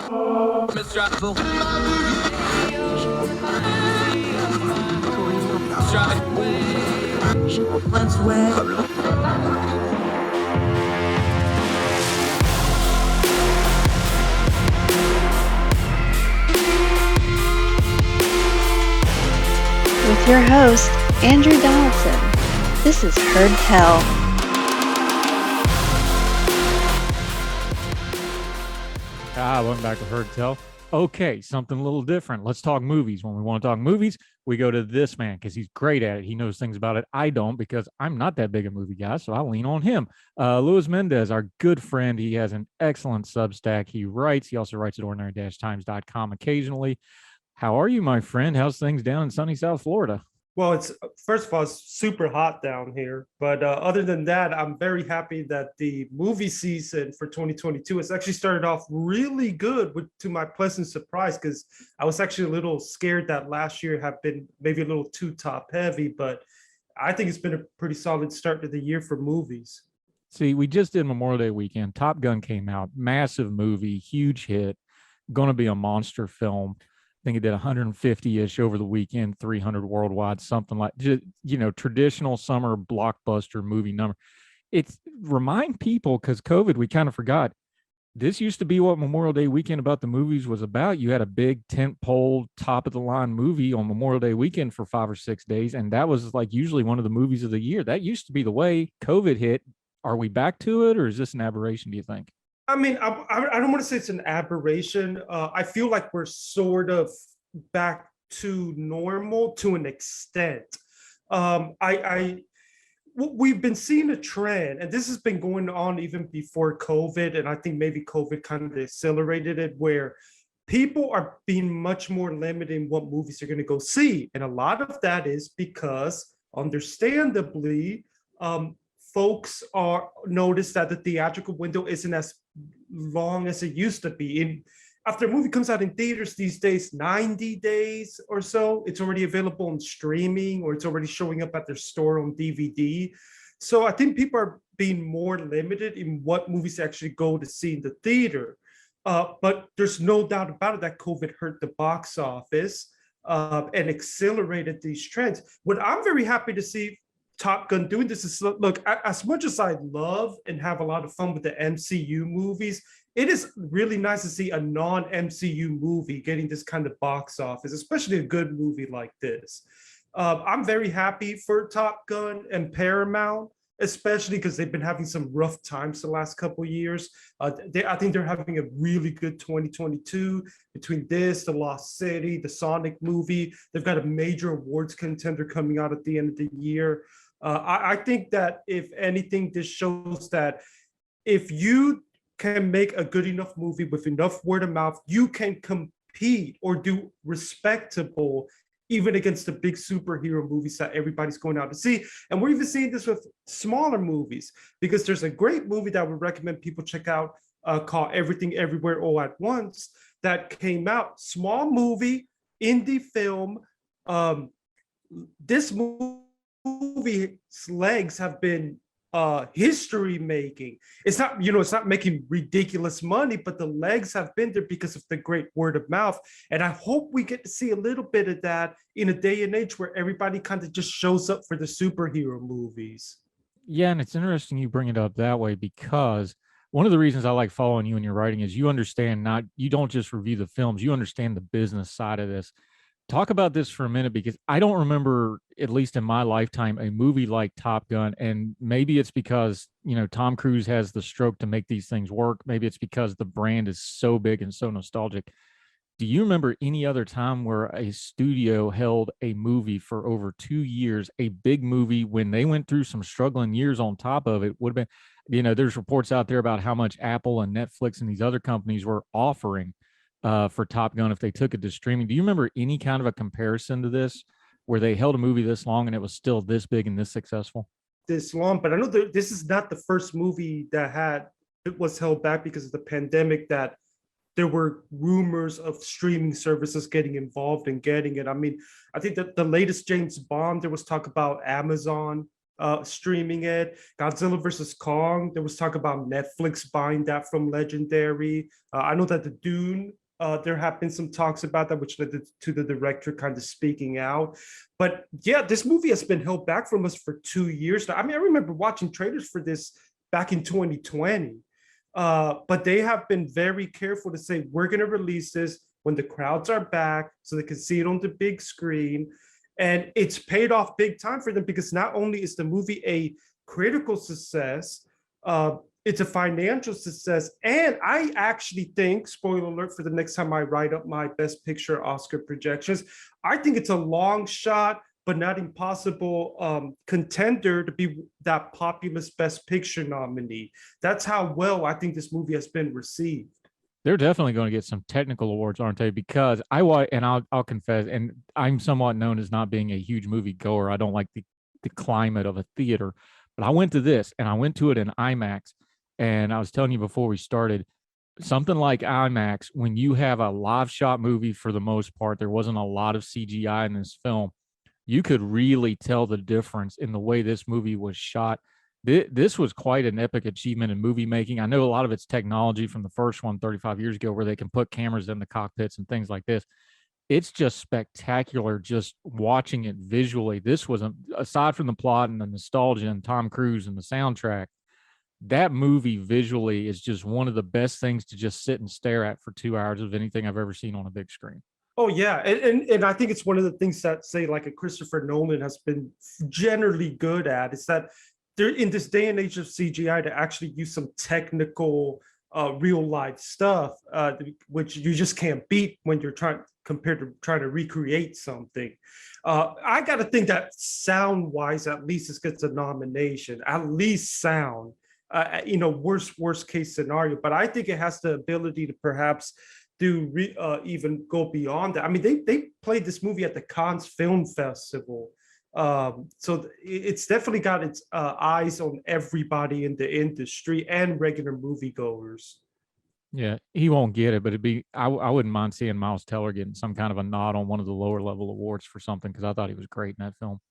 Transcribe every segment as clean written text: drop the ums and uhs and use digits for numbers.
With your host, Andrew Donaldson. This is Heard Tell. Welcome back to Heard Tell. Okay, something a little different. Let's talk movies. When we want to talk movies, we go to this man because he's great at it. He knows things about it. I don't, because I'm not that big a movie guy, so I lean on him. Luis Mendez, our good friend. He has an excellent Substack. He writes. He also writes at ordinary-times.com occasionally. How are you, my friend? How's things down in sunny South Florida? Well, it's first of all, it's super hot down here. But other than that, I'm very happy that the movie season for 2022 has actually started off really good, to my pleasant surprise, because I was actually a little scared that last year had been maybe a little too top heavy. But I think it's been a pretty solid start to the year for movies. See, we just did Memorial Day weekend. Top Gun came out, massive movie, huge hit, going to be a monster film. I think it did 150-ish over the weekend, 300 worldwide, something like, traditional summer blockbuster movie number. It's remind people, because COVID, we kind of forgot. This used to be what Memorial Day weekend about the movies was about. You had a big tentpole, top of the line movie on Memorial Day weekend for 5 or 6 days, and that was like usually one of the movies of the year. That used to be the way. COVID hit. Are we back to it, or is this an aberration, do you think? I mean, I don't want to say it's an aberration. I feel like we're sort of back to normal to an extent. We've been seeing a trend, and this has been going on even before COVID, and I think maybe COVID kind of accelerated it, where people are being much more limited in what movies they're going to go see. And a lot of that is because, understandably, folks are notice that the theatrical window isn't as long as it used to be. After a movie comes out in theaters these days, 90 days or so, it's already available on streaming, or it's already showing up at their store on DVD. So I think people are being more limited in what movies they actually go to see in the theater. But there's no doubt about it that COVID hurt the box office and accelerated these trends. What I'm very happy to see Top Gun doing this is, look, as much as I love and have a lot of fun with the MCU movies, it is really nice to see a non-MCU movie getting this kind of box office, especially a good movie like this. I'm very happy for Top Gun and Paramount, especially because they've been having some rough times the last couple of years. I think they're having a really good 2022 between this, The Lost City, the Sonic movie. They've got a major awards contender coming out at the end of the year. I think that if anything, this shows that if you can make a good enough movie with enough word of mouth, you can compete or do respectable even against the big superhero movies that everybody's going out to see. And we're even seeing this with smaller movies, because there's a great movie that I would recommend people check out called Everything Everywhere All at Once that came out. Small movie, indie film. This movie's legs have been history making. It's not making ridiculous money, but the legs have been there because of the great word of mouth. And I hope we get to see a little bit of that in a day and age where everybody kind of just shows up for the superhero movies. Yeah, and it's interesting you bring it up that way, because one of the reasons I like following you in your writing is you understand, you don't just review the films, you understand the business side of this. Talk about this for a minute, because I don't remember, at least in my lifetime, a movie like Top Gun. And maybe it's because, Tom Cruise has the stroke to make these things work. Maybe it's because the brand is so big and so nostalgic. Do you remember any other time where a studio held a movie for over 2 years, a big movie, when they went through some struggling years on top of it? Would have been, there's reports out there about how much Apple and Netflix and these other companies were offering for Top Gun if they took it to streaming. Do you remember any kind of a comparison to this, where they held a movie this long and it was still this big and this successful? This long, but I know that this is not the first movie that was held back because of the pandemic, that there were rumors of streaming services getting involved and getting it. I mean, I think that the latest James Bond, there was talk about Amazon streaming it. Godzilla versus Kong, there was talk about Netflix buying that from Legendary. I know that the Dune, there have been some talks about that, which led to the director kind of speaking out. But yeah, this movie has been held back from us for 2 years now. I mean, I remember watching trailers for this back in 2020. But they have been very careful to say, we're going to release this when the crowds are back so they can see it on the big screen. And it's paid off big time for them, because not only is the movie a critical success, it's a financial success. And I actually think, spoiler alert for the next time I write up my Best Picture Oscar projections, I think it's a long shot, but not impossible contender to be that populist Best Picture nominee. That's how well I think this movie has been received. They're definitely going to get some technical awards, aren't they? Because I'll confess, and I'm somewhat known as not being a huge movie goer. I don't like the climate of a theater, but I went to this, and I went to it in IMAX. And I was telling you before we started, something like IMAX, when you have a live shot movie, for the most part, there wasn't a lot of CGI in this film. You could really tell the difference in the way this movie was shot. This was quite an epic achievement in movie making. I know a lot of it's technology from the first one 35 years ago, where they can put cameras in the cockpits and things like this. It's just spectacular just watching it visually. This was, aside from the plot and the nostalgia and Tom Cruise and the soundtrack, that movie visually is just one of the best things to just sit and stare at for 2 hours of anything I've ever seen on a big screen. Oh yeah, and I think it's one of the things that, say, like a Christopher Nolan has been generally good at, is that they're in this day and age of CGI to actually use some technical, real life stuff, which you just can't beat when you're compared to trying to recreate something. I got to think that sound wise, at least this gets a nomination, at least sound. Worst case scenario, but I think it has the ability to perhaps even go beyond that. I mean, they played this movie at the Cannes Film Festival, so it's definitely got its eyes on everybody in the industry and regular moviegoers. Yeah, he won't get it, but I wouldn't mind seeing Miles Teller getting some kind of a nod on one of the lower level awards for something, because I thought he was great in that film.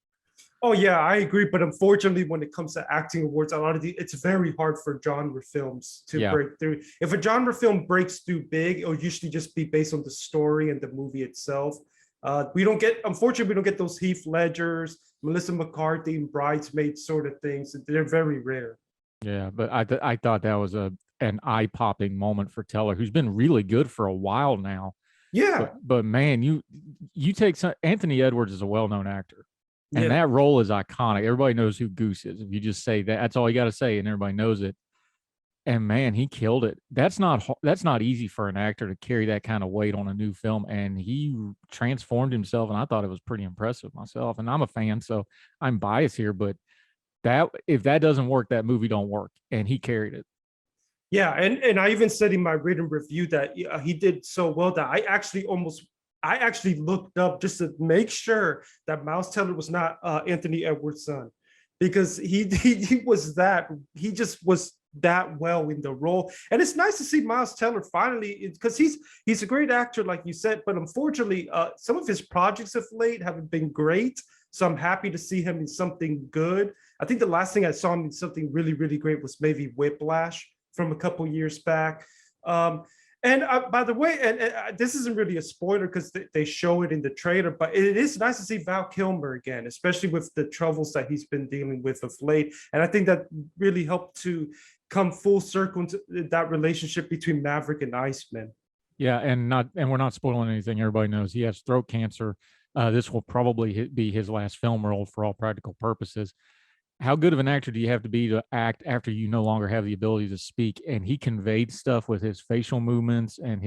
Oh yeah, I agree. But unfortunately, when it comes to acting awards, it's very hard for genre films to break through. If a genre film breaks through big, it'll usually just be based on the story and the movie itself. Unfortunately, we don't get those Heath Ledgers, Melissa McCarthy, and Bridesmaids sort of things. They're very rare. Yeah, but I thought that was an eye-popping moment for Teller, who's been really good for a while now. Yeah. But man, you take Anthony Edwards is a well-known actor. And that role is iconic. Everybody knows who Goose is. If you just say that, that's all you got to say, and everybody knows it. And man, he killed it. That's not easy for an actor to carry that kind of weight on a new film. And he transformed himself, and I thought it was pretty impressive myself. And I'm a fan, so I'm biased here, but if that doesn't work, that movie don't work. And he carried it. Yeah, and I even said in my written review that he did so well that I actually looked up just to make sure that Miles Teller was not Anthony Edwards' son, because he just was that well in the role. And it's nice to see Miles Teller finally, because he's a great actor, like you said, but unfortunately, some of his projects of late haven't been great. So I'm happy to see him in something good. I think the last thing I saw him in something really, really great was maybe Whiplash from a couple years back. And by the way, and this isn't really a spoiler because they show it in the trailer, but it is nice to see Val Kilmer again, especially with the troubles that he's been dealing with of late. And I think that really helped to come full circle into that relationship between Maverick and Iceman. Yeah, and we're not spoiling anything. Everybody knows he has throat cancer. This will probably be his last film role for all practical purposes. How good of an actor do you have to be to act after you no longer have the ability to speak? And he conveyed stuff with his facial movements and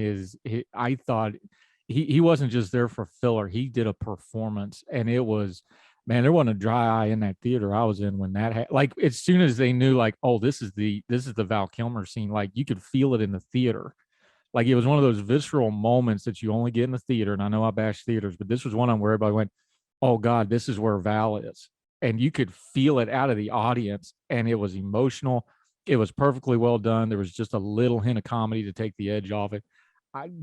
I thought he wasn't just there for filler. He did a performance, and it was, man, there wasn't a dry eye in that theater I was in when that like, as soon as they knew, like, oh, this is the Val Kilmer scene, like you could feel it in the theater. Like it was one of those visceral moments that you only get in the theater. And I know I bash theaters, but this was one on where everybody went, oh God, this is where Val is. And you could feel it out of the audience, and it was emotional. It was perfectly well done. There was just a little hint of comedy to take the edge off it.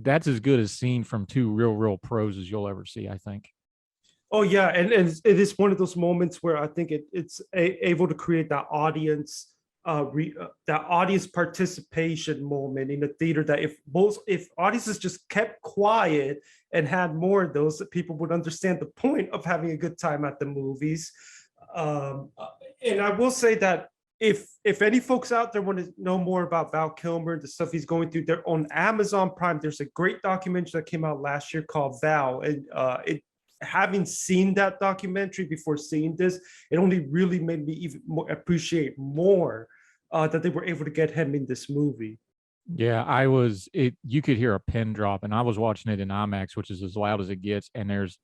That's as good as seen from two real pros as you'll ever see, I think. Oh yeah, and it is one of those moments where I think able to create that audience participation moment in the theater, that if audiences just kept quiet and had more of those, that people would understand the point of having a good time at the movies. Um, and I will say that if any folks out there want to know more about Val Kilmer, the stuff he's going through, they're on Amazon Prime. There's a great documentary that came out last year called Val, and it having seen that documentary before seeing this, it only really made me even more appreciate more that they were able to get him in this movie. Yeah, you could hear a pin drop, and I was watching it in IMAX, which is as loud as it gets. And there's,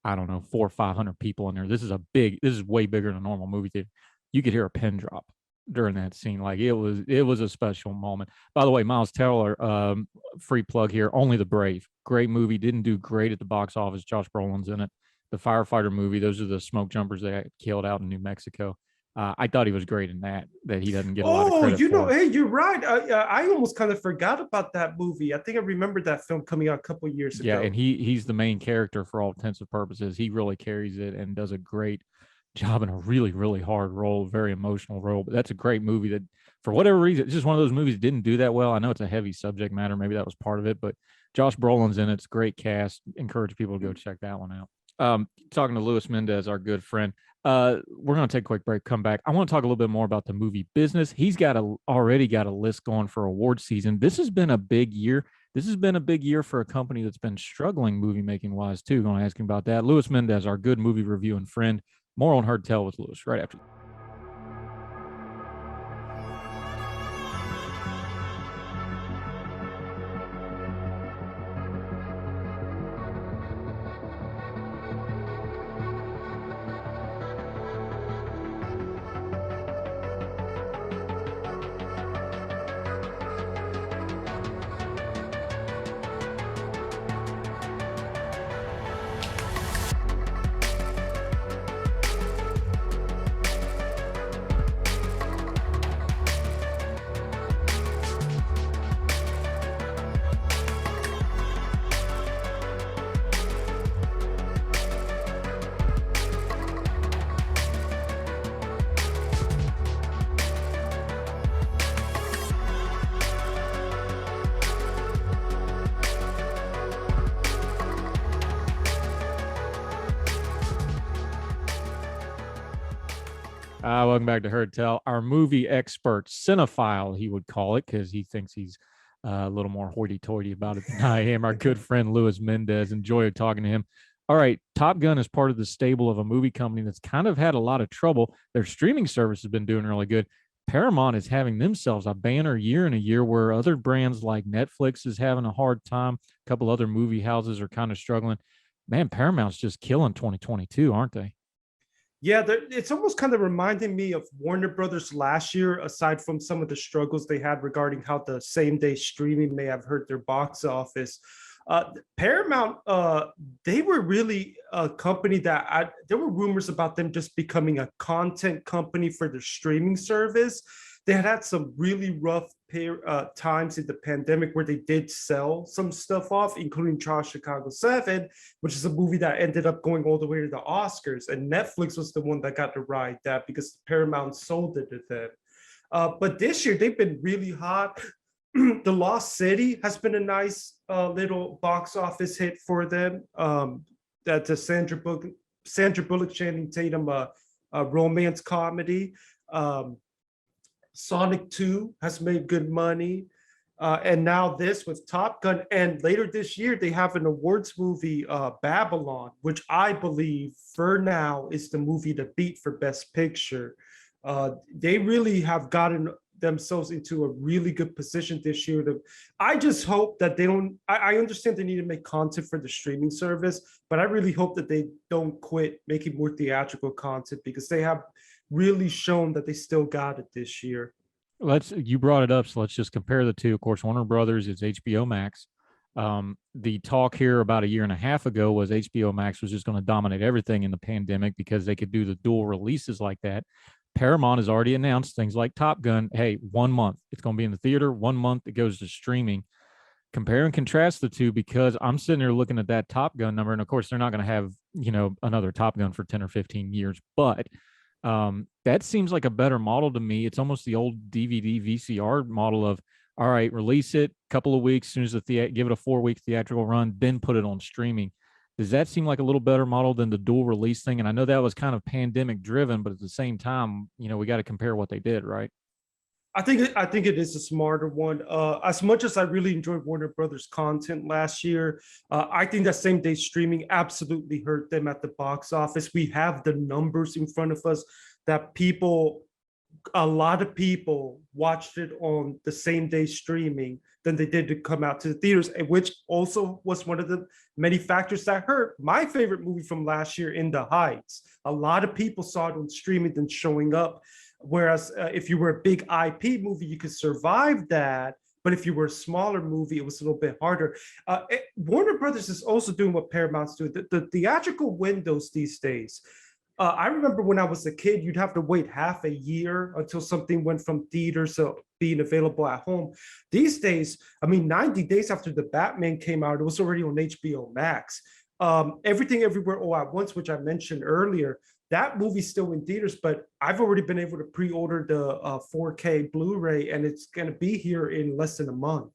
I don't know, 400 or 500 people in there. This is way bigger than a normal movie theater. You could hear a pin drop during that scene. Like it was a special moment. By the way, Miles Teller, free plug here, Only the Brave. Great movie. Didn't do great at the box office. Josh Brolin's in it. The firefighter movie. Those are the smoke jumpers that killed out in New Mexico. I thought he was great in that he doesn't get a lot of credit for. Hey, you're right. I almost kind of forgot about that movie. I think I remember that film coming out a couple years ago. Yeah, and he's the main character for all intents and purposes. He really carries it and does a great job in a really, really hard role, very emotional role. But that's a great movie that, for whatever reason, it's just one of those movies that didn't do that well. I know it's a heavy subject matter. Maybe that was part of it, but Josh Brolin's in it. It's a great cast. Encourage people to go check that one out. Talking to Luis Mendez, our good friend. We're going to take a quick break, come back. I want to talk a little bit more about the movie business. He's already got a list going for award season. This has been a big year. This has been a big year for a company that's been struggling movie making wise too. Going to ask him about that. Luis Mendez, our good movie review and friend. More on Heard Tell with Luis right after. Welcome back to Heard Tell. Our movie expert, cinephile, he would call it, because he thinks he's a little more hoity-toity about it than I am. Our good friend Luis Mendez. Enjoy talking to him. All right, Top Gun is part of the stable of a movie company that's kind of had a lot of trouble. Their streaming service has been doing really good. Paramount is having themselves a banner year in a year where other brands like Netflix is having a hard time. A couple other movie houses are kind of struggling. Man, Paramount's just killing 2022, aren't they? Yeah, it's almost kind of reminding me of Warner Brothers last year, aside from some of the struggles they had regarding how the same day streaming may have hurt their box office. Paramount, they were really a company that there were rumors about them just becoming a content company for their streaming service. They had some really rough times in the pandemic where they did sell some stuff off, including Chicago 7, which is a movie that ended up going all the way to the Oscars. And Netflix was the one that got to ride that because Paramount sold it to them. But this year, they've been really hot. The Lost City has been a nice little box office hit for them. That's a Sandra Bullock, Channing Tatum romance comedy. Sonic 2 has made good money. And now this with Top Gun. And later this year, they have an awards movie, Babylon, which I believe for now is the movie to beat for Best Picture. They really have gotten themselves into a really good position this year. I just hope that they don't, I understand they need to make content for the streaming service, but I really hope that they don't quit making more theatrical content because they have really shown that they still got it this year. You brought it up, so let's just compare the two. Of course, Warner Brothers is HBO Max. The talk here about a year and a half ago was HBO Max was just going to dominate everything in the pandemic because they could do the dual releases like that. Paramount has already announced things like Top Gun. Hey, 1 month it's going to be in the theater. 1 month it goes to streaming. Compare and contrast the two, because I'm sitting there looking at that Top Gun number, and of course they're not going to have another Top Gun for 10 or 15 years. But that seems like a better model to me. It's almost the old DVD VCR model of, all right, release it a couple of weeks, as soon as give it a 4-week theatrical run, then put it on streaming. Does that seem like a little better model than the dual release thing? And I know that was kind of pandemic driven, but at the same time, we got to compare what they did, right? I think it is a smarter one. As much as I really enjoyed Warner Brothers content last year, I think that same day streaming absolutely hurt them at the box office. We have the numbers in front of us that a lot of people watched it on the same day streaming than they did to come out to the theaters, which also was one of the many factors that hurt my favorite movie from last year, In the Heights. A lot of people saw it on streaming than showing up. Whereas if you were a big IP movie, you could survive that. But if you were a smaller movie, it was a little bit harder. Warner Brothers is also doing what Paramount's doing. The theatrical windows these days. I remember when I was a kid, you'd have to wait half a year until something went from theaters to being available at home. These days, 90 days after the Batman came out, it was already on HBO Max. Everything Everywhere All at Once, which I mentioned earlier, that movie's still in theaters, but I've already been able to pre-order the 4K Blu-ray, and it's going to be here in less than a month.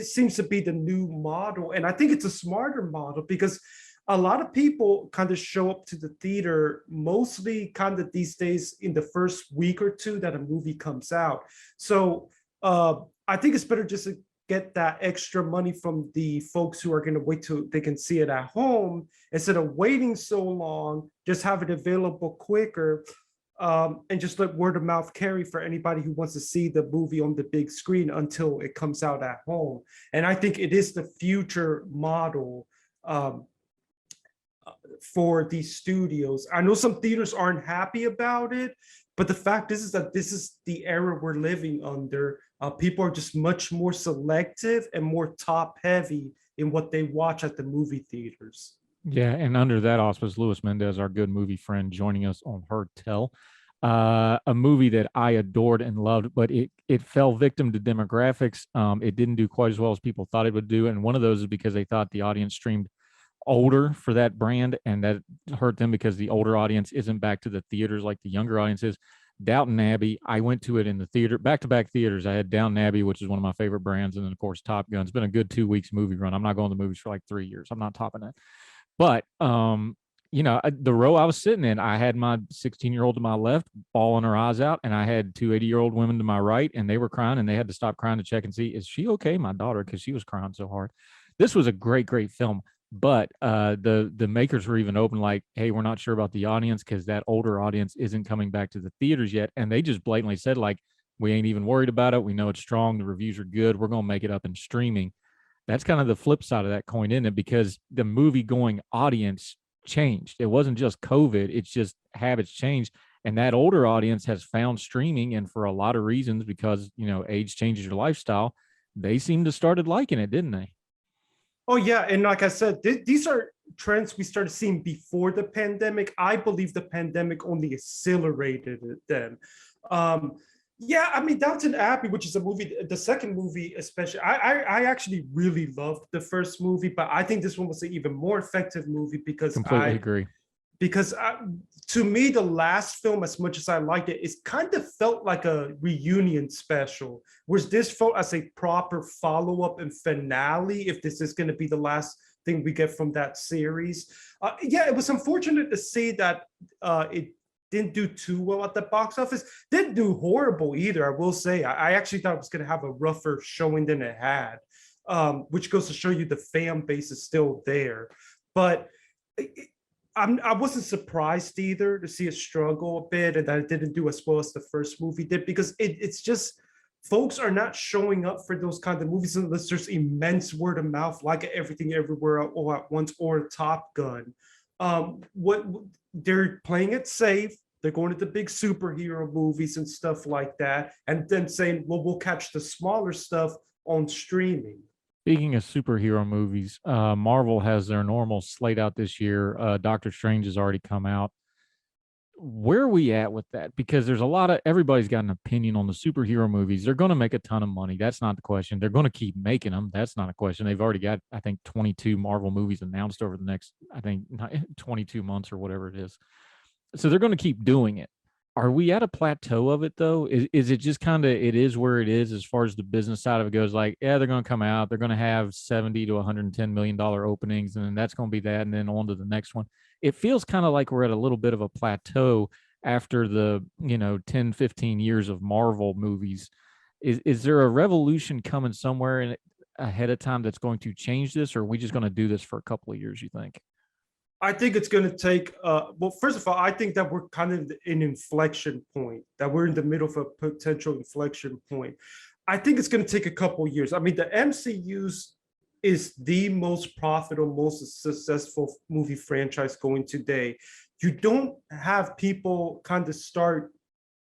Seems to be the new model, and I think it's a smarter model because a lot of people kind of show up to the theater mostly kind of these days in the first week or two that a movie comes out. So I think it's better just to get that extra money from the folks who are going to wait till they can see it at home instead of waiting so long. Just have it available quicker, and just let word of mouth carry for anybody who wants to see the movie on the big screen until it comes out at home. And I think it is the future model for these studios. I know some theaters aren't happy about it, but the fact is that this is the era we're living under. People are just much more selective and more top heavy in what they watch at the movie theaters. Yeah, and under that auspice, Luis Mendez, our good movie friend, joining us on Heard Tell, a movie that I adored and loved, but it fell victim to demographics. It didn't do quite as well as people thought it would do, and one of those is because they thought the audience streamed older for that brand, and that hurt them because the older audience isn't back to the theaters like the younger audience is. Downton Abbey, I went to it in the theater, back-to-back theaters. I had Downton Abbey, which is one of my favorite brands, and then of course Top Gun. It's been a good 2 weeks movie run. I'm not going to the movies for like 3 years. I'm not topping that. But the row I was sitting in, I had my 16-year-old to my left bawling her eyes out, and I had two 80-year-old women to my right, and they were crying, and they had to stop crying to check and see, is she okay, my daughter, because she was crying so hard. This was a great film. But the makers were even open, like, hey, we're not sure about the audience because that older audience isn't coming back to the theaters yet. And they just blatantly said, like, we ain't even worried about it. We know it's strong. The reviews are good. We're going to make it up in streaming. That's kind of the flip side of that coin, isn't it? Because the movie going audience changed. It wasn't just COVID. It's just habits changed. And that older audience has found streaming. And for a lot of reasons, because, age changes your lifestyle, they seem to started liking it, didn't they? Oh, yeah. And like I said, these are trends we started seeing before the pandemic. I believe the pandemic only accelerated them. Downton Abbey, which is a movie, the second movie especially, I actually really loved the first movie, but I think this one was an even more effective movie because completely agree. Because to me, the last film, as much as I liked it, it kind of felt like a reunion special, whereas this felt as a proper follow-up and finale, if this is going to be the last thing we get from that series. It was unfortunate to see that it didn't do too well at the box office. Didn't do horrible either, I will say. I actually thought it was going to have a rougher showing than it had, which goes to show you the fan base is still there. But I wasn't surprised either to see it struggle a bit and that it didn't do as well as the first movie did, because it's just folks are not showing up for those kind of movies unless there's immense word of mouth, like Everything Everywhere All at Once or Top Gun. What they're playing it safe. They're going to the big superhero movies and stuff like that, and then saying, well, we'll catch the smaller stuff on streaming. Speaking of superhero movies, Marvel has their normal slate out this year. Doctor Strange has already come out. where are we at with that? Because there's a lot of everybody's got an opinion on the superhero movies. They're going to make a ton of money. That's not the question. They're going to keep making them. That's not a question. They've already got, I think, 22 Marvel movies announced over the next, I think, 22 months or whatever it is. So they're going to keep doing it. Are we at a plateau of it though? Is it just kind of it is where it is as far as the business side of it goes? Like, yeah, they're going to come out, they're going to have 70 to 110 million dollar openings, and then that's going to be that, and then on to the next one. It feels kind of like we're at a little bit of a plateau after the 10, 15 years of Marvel movies. Is there a revolution coming somewhere in ahead of time that's going to change this, or are we just going to do this for a couple of years, you think? I think it's going to take, well, first of all, I think that we're kind of in inflection point, that we're in the middle of a potential inflection point. I think it's going to take a couple years. I mean, the MCU's is the most profitable, most successful movie franchise going today. You don't have people kind of start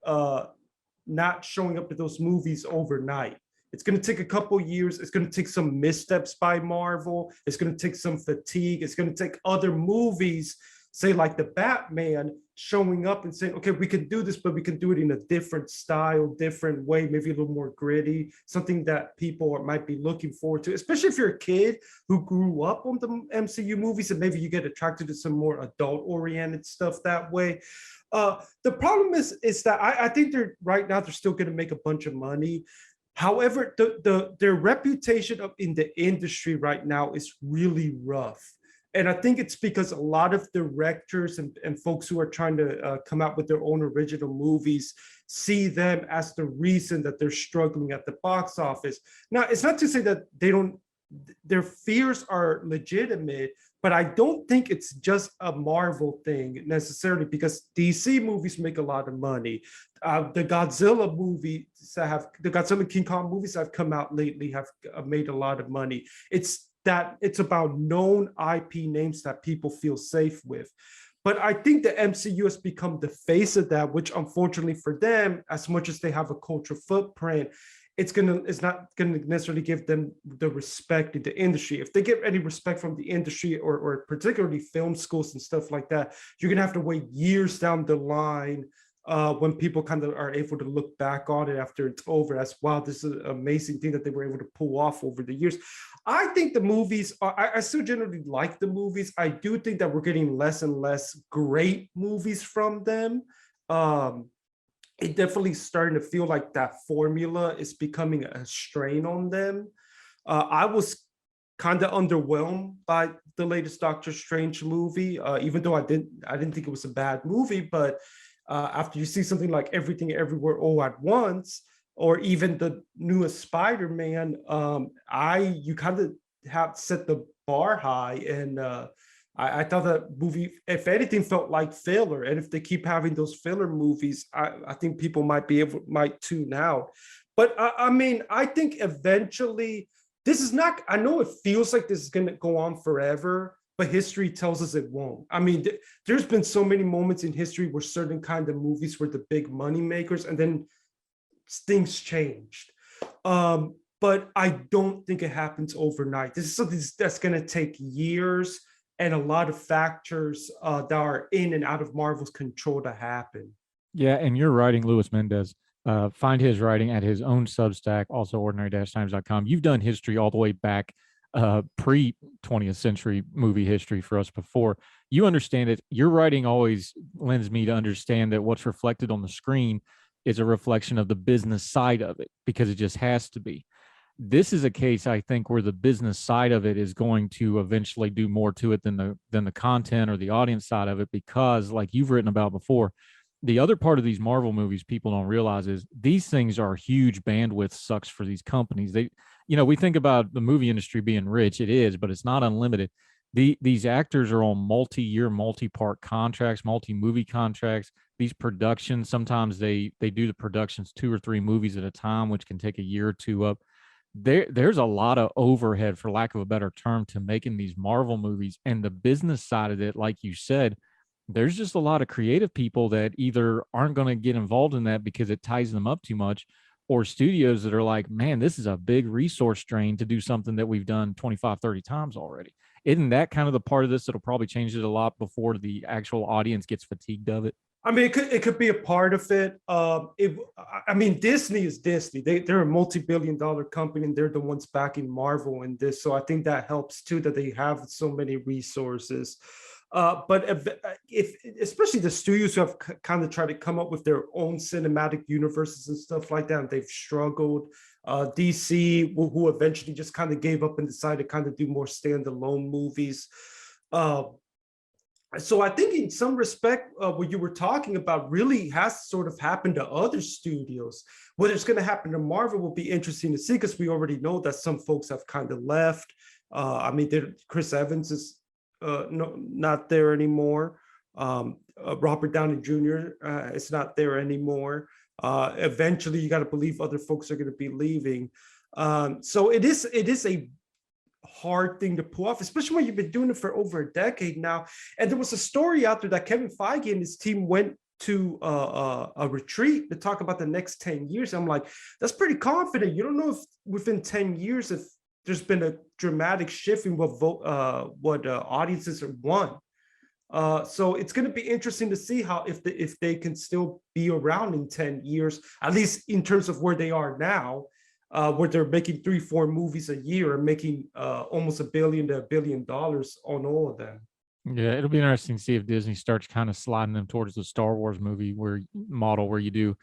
not showing up to those movies overnight. It's going to take a couple years. It's going to take some missteps by Marvel. It's going to take some fatigue. It's going to take other movies, say like the Batman, showing up and saying, okay, we can do this, but we can do it in a different style, different way, maybe a little more gritty, something that people might be looking forward to, especially if you're a kid who grew up on the MCU movies and maybe you get attracted to some more adult-oriented stuff that way. The problem is that I think right now they're still going to make a bunch of money. However, their reputation in the industry right now is really rough. And I think it's because a lot of directors and folks who are trying to come out with their own original movies see them as the reason that they're struggling at the box office. Now, it's not to say that their fears are legitimate, but I don't think it's just a Marvel thing necessarily, because DC movies make a lot of money. The Godzilla King Kong movies that have come out lately have made a lot of money. It's about known IP names that people feel safe with. But I think the MCU has become the face of that, which unfortunately for them, as much as they have a cultural footprint, it's not gonna necessarily give them the respect in the industry. If they get any respect from the industry or particularly film schools and stuff like that, you're gonna have to wait years down the line when people kind of are able to look back on it after it's over as, wow, this is an amazing thing that they were able to pull off over the years. I think the movies, I still generally like the movies. I do think that we're getting less and less great movies from them. It definitely starting to feel like that formula is becoming a strain on them. I was kind of underwhelmed by the latest Doctor Strange movie, even though I didn't think it was a bad movie, but after you see something like Everything Everywhere All at Once, or even the newest Spider-Man, you kind of have set the bar high, and I thought that movie, if anything, felt like filler. And if they keep having those filler movies, I think people might tune out. But I mean, I think eventually this is not, I know it feels like this is going to go on forever, but history tells us it won't. I mean, there's been so many moments in history where certain kind of movies were the big money makers, and then things changed. But I don't think it happens overnight. This is something that's going to take years and a lot of factors that are in and out of Marvel's control to happen. Yeah, and you're writing Luis Mendez. Find his writing at his own Substack, also ordinary-times.com. You've done history all the way back pre-20th century movie history for us before. You understand it. Your writing always lends me to understand that what's reflected on the screen is a reflection of the business side of it, because it just has to be. This is a case, I think, where the business side of it is going to eventually do more to it than the content or the audience side of it, because like you've written about before, the other part of these Marvel movies people don't realize is these things are huge bandwidth sucks for these companies. We think about the movie industry being rich. It is, but it's not unlimited. These actors are on multi-year, multi-part contracts, multi-movie contracts. These productions, sometimes they do the productions 2 or 3 movies at a time, which can take a year or two up. There's a lot of overhead, for lack of a better term, to making these Marvel movies. And the business side of it, like you said, there's just a lot of creative people that either aren't going to get involved in that because it ties them up too much, or studios that are like, man, this is a big resource drain to do something that we've done 25, 30 times already. Isn't that kind of the part of this that'll probably change it a lot before the actual audience gets fatigued of it? I mean, it could be a part of it. I mean, Disney is Disney. They're a multi-billion-dollar company, and they're the ones backing Marvel in this. So I think that helps too, that they have so many resources. But if especially the studios who have kind of tried to come up with their own cinematic universes and stuff like that, and they've struggled. DC, who eventually just kind of gave up and decided to kind of do more standalone movies. Uh, so I think in some respect, what you were talking about really has sort of happened to other studios. Whether it's going to happen to Marvel will be interesting to see, because we already know that some folks have kind of left. I mean, Chris Evans is not there anymore. Robert Downey Jr. Is not there anymore. Eventually, you got to believe other folks are going to be leaving. So it is a hard thing to pull off, especially when you've been doing it for over a decade now. And there was a story out there that Kevin Feige and his team went to a retreat to talk about the next 10 years. I'm like, that's pretty confident. You don't know if within 10 years, if there's been a dramatic shift in what audiences want. So it's going to be interesting to see how if they can still be around in 10 years, at least in terms of where they are now, where they're making 3-4 movies a year and making almost $1 billion to $1 billion on all of them. Yeah, it'll be interesting to see if Disney starts kind of sliding them towards the Star Wars movie model where you do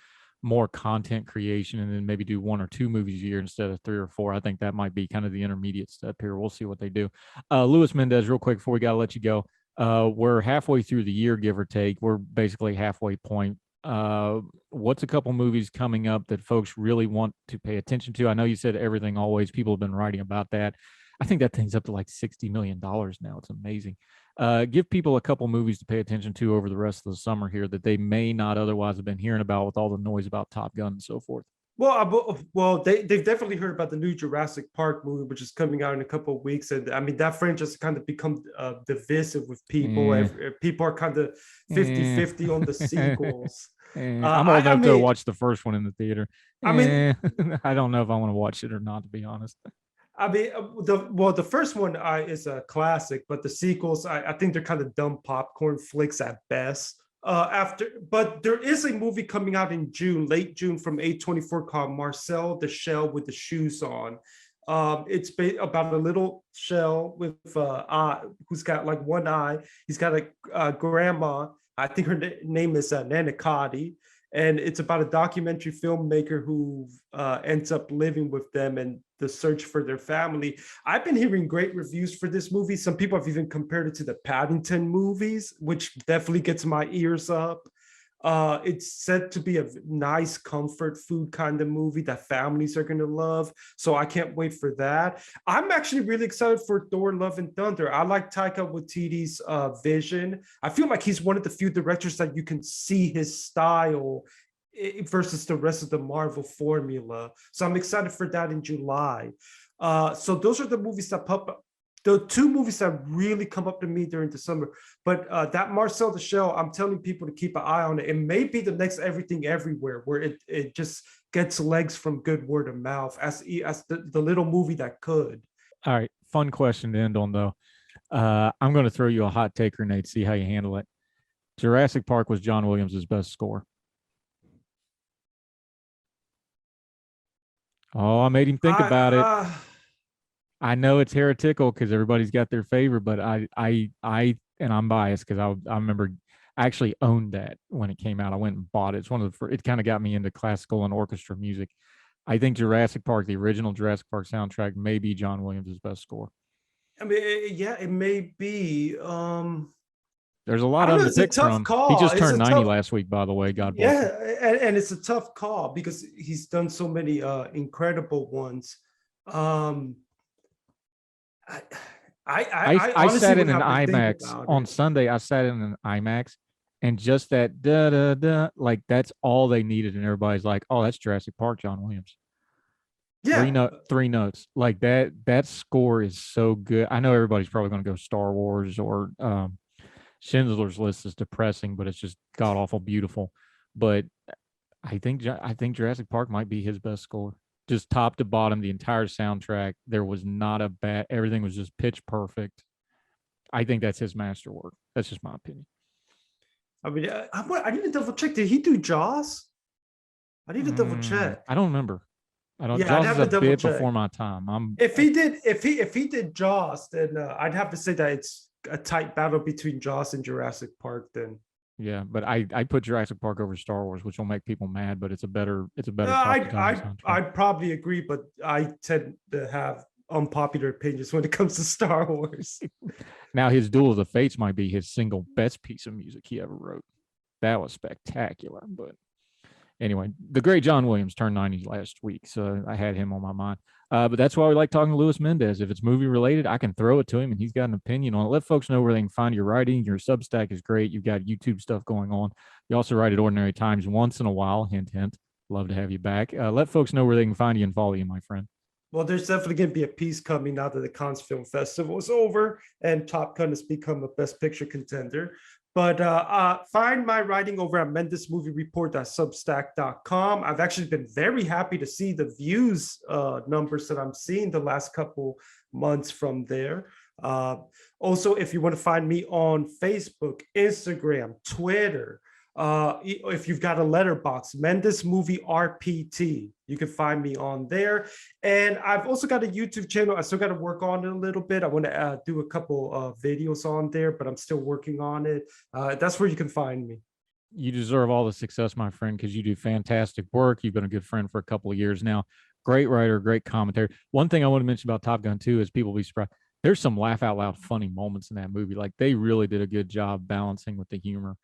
more content creation and then maybe do 1 or 2 movies a year instead of 3 or 4. I think that might be kind of the intermediate step here. We'll see what they do. Luis Mendez, real quick before we got to let you go. We're halfway through the year, give or take. We're basically halfway point. What's a couple movies coming up that folks really want to pay attention to? I know you said Everything Always. People have been writing about that. I think that thing's up to like $60 million now. It's amazing. Give people a couple movies to pay attention to over the rest of the summer here that they may not otherwise have been hearing about with all the noise about Top Gun and so forth. Well, they've definitely heard about the new Jurassic Park movie, which is coming out in a couple of weeks. And I mean, that franchise has kind of become divisive with people. People are kind of 50-50 on the sequels. I'm old enough to watch the first one in the theater. I mean, I don't know if I want to watch it or not, to be honest. I mean, the first one is a classic, but the sequels, I think they're kind of dumb popcorn flicks at best. But there is a movie coming out in June, late June, from A24 called Marcel the Shell with the Shoes On. It's about a little shell with who's got like one eye. He's got a grandma. I think her name is Nanikati. And it's about a documentary filmmaker who ends up living with them and the search for their family. I've been hearing great reviews for this movie. Some people have even compared it to the Paddington movies, which definitely gets my ears up. It's said to be a nice comfort food kind of movie that families are going to love. So I can't wait for that. I'm actually really excited for Thor: Love and Thunder. I like Taika Waititi's vision. I feel like he's one of the few directors that you can see his style versus the rest of the Marvel formula. So I'm excited for that in July. So those are the movies that pop up. The 2 movies that really come up to me during the summer. But that Marcel the Shell, I'm telling people to keep an eye on it. It may be the next Everything Everywhere, where it just gets legs from good word of mouth as the little movie that could. All right. Fun question to end on, though. I'm going to throw you a hot take grenade, see how you handle it. Jurassic Park was John Williams' best score. Oh, I made him think about it. I know it's heretical because everybody's got their favorite, but I and I'm biased because I remember I actually owned that when it came out. I went and bought it. It's one of the first, it kind of got me into classical and orchestra music. I think Jurassic Park, the original Jurassic Park soundtrack, may be John Williams' best score. I mean, yeah, it may be. There's a lot of them to pick from. Call. He just turned 90 last week, by the way. God bless him. Yeah, and it's a tough call because he's done so many incredible ones. I sat in an IMAX on Sunday. I sat in an IMAX, and just that da da da, like that's all they needed, and everybody's like, "Oh, that's Jurassic Park, John Williams." Yeah, 3 notes like that. That score is so good. I know everybody's probably going to go Star Wars or Schindler's List is depressing, but it's just god awful beautiful. But I think Jurassic Park might be his best score. Just top to bottom, the entire soundtrack. There was not a bad. Everything was just pitch perfect. I think that's his masterwork. That's just my opinion. I mean, I need to double check. Did he do Jaws? I need to double check. I don't remember. I don't. Yeah, I'd Jaws have is to a double bit check. before my time. If he did Jaws, then I'd have to say that it's a tight battle between Jaws and Jurassic Park. Then Yeah, but I put Jurassic Park over Star Wars, which will make people mad, but it's a better I'd probably agree, but I tend to have unpopular opinions when it comes to Star Wars. Now his Duel of the Fates might be his single best piece of music he ever wrote. That was spectacular. But anyway, the great John Williams turned 90 last week, so I had him on my mind. But that's why we like talking to Luis Mendez. If it's movie related, I can throw it to him and he's got an opinion on it. Let folks know where they can find your writing. Your Substack is great. You've got YouTube stuff going on. You also write at Ordinary Times once in a while. Hint, hint. Love to have you back. Let folks know where they can find you and follow you, my friend. Well, there's definitely going to be a piece coming now that the Cannes Film Festival is over and Top Gun has become a Best Picture contender. But find my writing over at mendezmoviereport.substack.com. I've actually been very happy to see the views numbers that I'm seeing the last couple months from there. Also, if you want to find me on Facebook, Instagram, Twitter, if you've got a letterbox, Mendez Movie RPT, you can find me on there. And I've also got a YouTube channel. I still got to work on it a little bit. I want to do a couple of videos on there, but I'm still working on it. That's where you can find me. You deserve all the success, my friend, because you do fantastic work. You've been a good friend for a couple of years now. Great writer, great commentary. One thing I want to mention about Top Gun 2 is people be surprised. There's some laugh out loud funny moments in that movie. Like they really did a good job balancing with the humor.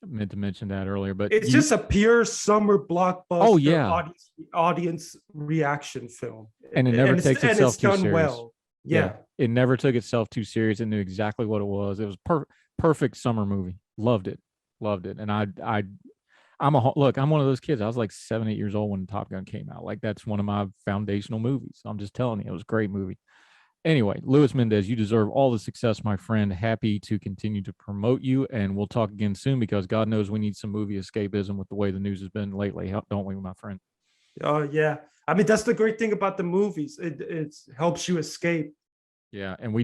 Meant to mention that earlier, but it's just a pure summer blockbuster. Oh yeah, audience reaction film, and it never takes itself too serious. Well. Yeah, it never took itself too serious. It knew exactly what it was. It was perfect summer movie. Loved it. And I'm one of those kids. I was like 7, 8 years old when Top Gun came out. Like that's one of my foundational movies. I'm just telling you, it was a great movie. Anyway, Luis Mendez, you deserve all the success, my friend. Happy to continue to promote you, and we'll talk again soon because God knows we need some movie escapism with the way the news has been lately, don't we, my friend? Oh, yeah. I mean, that's the great thing about the movies. It helps you escape. Yeah, and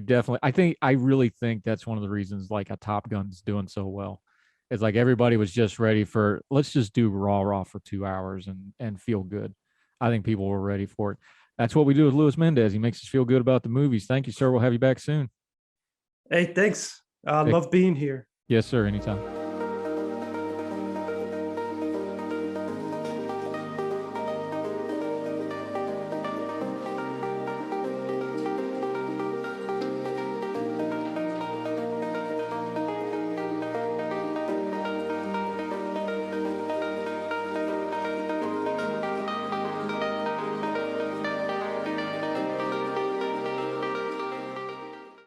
I really think that's one of the reasons like a Top Gun's doing so well. It's like everybody was just ready for, let's just do raw for 2 hours and feel good. I think people were ready for it. That's what we do with Luis Mendez. He makes us feel good about the movies. Thank you, sir. We'll have you back soon. Hey, thanks. I love being here. Yes, sir. Anytime.